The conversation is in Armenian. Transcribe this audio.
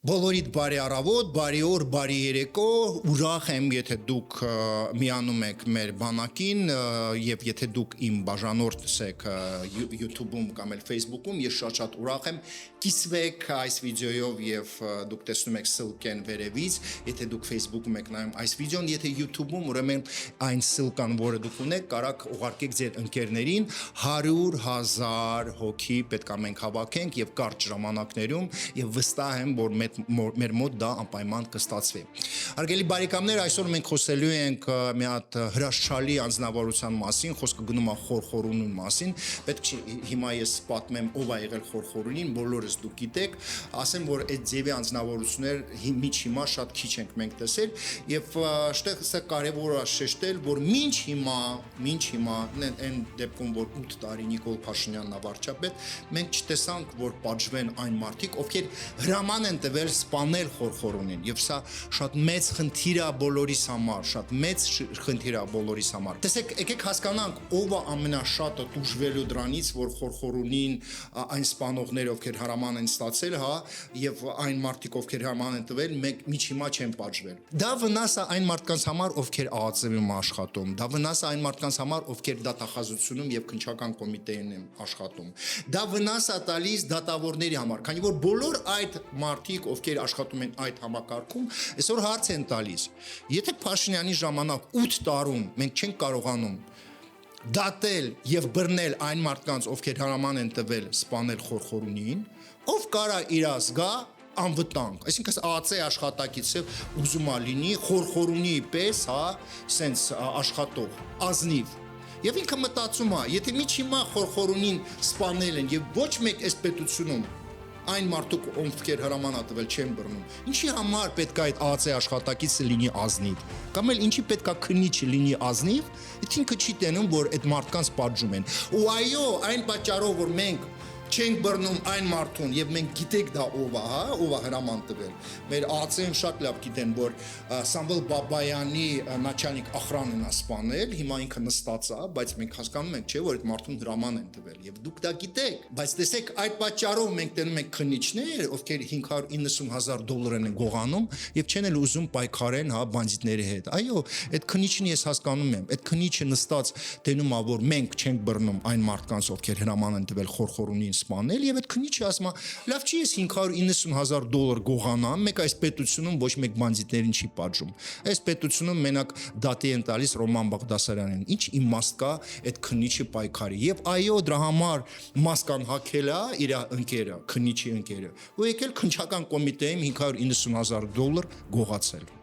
Բոլորիդ բարի առավոտ, բարի օր, բարի երեկո, ուրախ եմ, եթե դուք միանում եք մեր բանակին եւ եթե դուք իմ բաժանորդս եք YouTube-ում կամ էլ Facebook-ում, ես շատ ուրախ եմ, կիսվեք այս վիդեոյով եւ դուք տեսնում եք սլկեն վերևից, եթե դուք Facebook-ում եք նայում այս վիդեոն, եթե YouTube-ում, ուրեմն այն սլկան, որը դուք ունեք, կարաք ուղարկեք ձեր ընկերներին, 100,000 հոգի պետք է մենք հավաքենք եւ կարճ ժամանակներում եւ վստահ եմ, որ մեր մոտ դա անպայման կստացվի։ Հարգելի բարեկամներ, այսօր մենք խոսելու ենք մի հատ հրաշալի անձնավորության մասին, խոսքը գնում է Խորխորունուն մասին, պետք չի հիմա ես պատմեմ ով է եղել Խորխորունին, բոլորս դուք գիտեք, ասեմ, որ այդ ձևի անձնավորություններ միջ հիմա շատ քիչ ենք մենք տեսել եւ այստեղ սա կարեւոր է շեշտել, որ մինչ հիմա այն դեպքում, որ 8 տարի Նիկոլ Փաշինյանն է վարչապետ, մենք չտեսանք, որ պատժվեն այն մարդիկ, ովքեր հրաման են տվել սպանել Խորխորունին եւ սա շատ մեծ խնդիր է բոլորիս համար, շատ մեծ խնդիր է բոլորիս համար։ Տեսեք, եկեք հասկանանք ով է ամենաշատը դժվելու դրանից, որ Խորխորունին այն սպանողները, ովքեր հրաման են ստացել, հա, եւ այն մարդիկ, ովքեր հրաման են տվել, մենք միջ հիմա չեն պատժվել։ Դա վնաս է այն մարդկանց համար, ովքեր ԱԱԾ-ում աշխատում, դա վնաս է այն մարդկանց համար, ովքեր դատախազությունում եւ քննչական կոմիտեին են աշխատում։ Դա վնաս է տալիս դատավորների համար, քանի որ բոլոր այդ մարդիկ, ովքեր աշխատում են այդ համակարգում, այսօր հարց են տալիս։ Եթե Փաշինյանի ժամանակ 8 տարում մենք չենք կարողանում դատել եւ բռնել այն մարդկանց, ովքեր հրաման են տվել սպանել Խորխորունին, ով կարա իր ազգա անվտանգ, այսինքն ԱԱԾ աշխատակիցը ուզում է լինի Խորխորունի պես, հա, սենց աշխատող, ազնիվ։ Եվ ինքը մտածում է, եթե միջ հիմա Խորխորունին սպանել են եւ ոչ մեկ այս պետությունում այն մարդուկ, ովքեր հրաման է տվել չեն բռնում, ինչի համար պետք է այդ ԱԱԾ աշխատակիցը լինի ազնիվ, կամ էլ ինչի պետք է քննիչը լինի ազնիվ, ինքը չի տենում, որ այդ մարդկանց պատժում են։ Ու այո, այն պատճառով, որ մենք չենք բռնում այն մարդուն եւ մենք գիտենք դա ով է, հա, ով է հրաման տվել։ Մեր ԱԱՑ-ն շատ լավ գիտեն, որ Սամվել Բաբայանի начальник охраны-ն է սպանել, հիմա ինքը նստած է, բայց մենք հասկանում ենք, չէ, որ այդ մարդուն հրաման են տվել եւ դուք դա գիտեք, բայց տեսեք, այդ պատճառով մենք տենում ենք քննիչներ, ովքեր $590,000 են գողանում եւ չեն էլ ուզում պայքարեն, հա, բանդիտների հետ։ Այո, այդ քննիչին ես հասկանում եմ, այդ քննիչը նստած տենում է, որ մենք չենք բռնում այն մարդկանց, ովքեր հրաման են տվել Խորխորունին սպանել եւ այդ քննիչը ասում է լավ չի ես $590,000 գողանամ մեկ այս պետությունում ոչ մեկ բանդիտներին չի պատժում այս պետությունում մենակ դատի են տալիս Ռոման Բաղդասարյանին ինչ իմաստ կա այդ քննիչը պայքարի եւ այո դրա համար մասկան հակել է իր ընկերը քննիչի ընկերը ու եկել քննչական կոմիտեում $590,000 գողացել